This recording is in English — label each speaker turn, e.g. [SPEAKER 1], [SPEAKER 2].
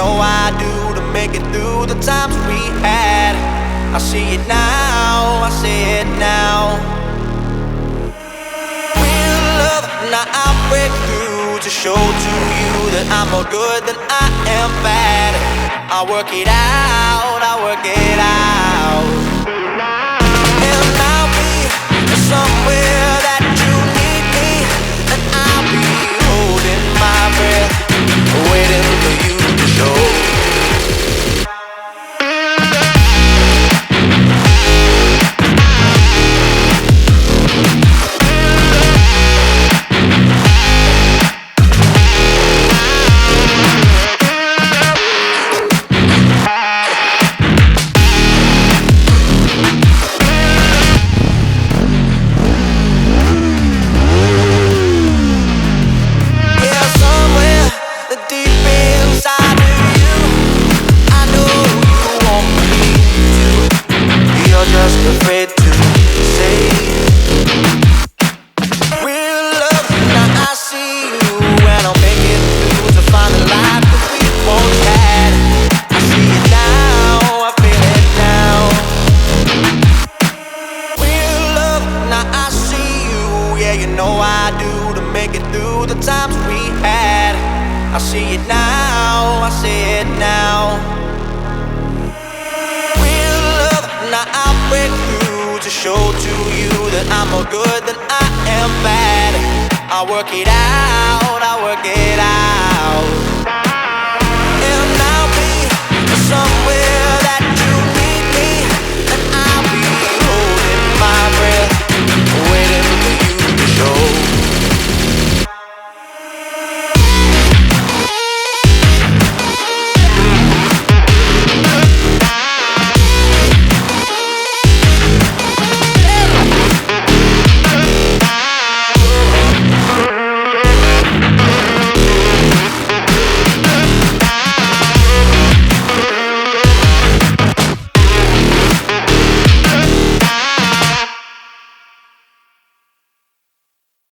[SPEAKER 1] know I do, to make it through the times we had. I see it now, I see it now. Real love, now I break through to show to you that I'm more good than I am bad. I work it out, I work it out. And I'll be somewhere that you need me, and I'll be holding my breath, waiting for you to show. Afraid to say real love, now I see you, and I'll make it through to find the life that we once had. I see it now, I feel it now. Real love, now I see you, yeah, you know I do, to make it through the times we had. I see it now, I see it now. Real love, now I break through to show to you that I'm more good than I am bad. I work it out, I work it out. And I'll be somewhere that you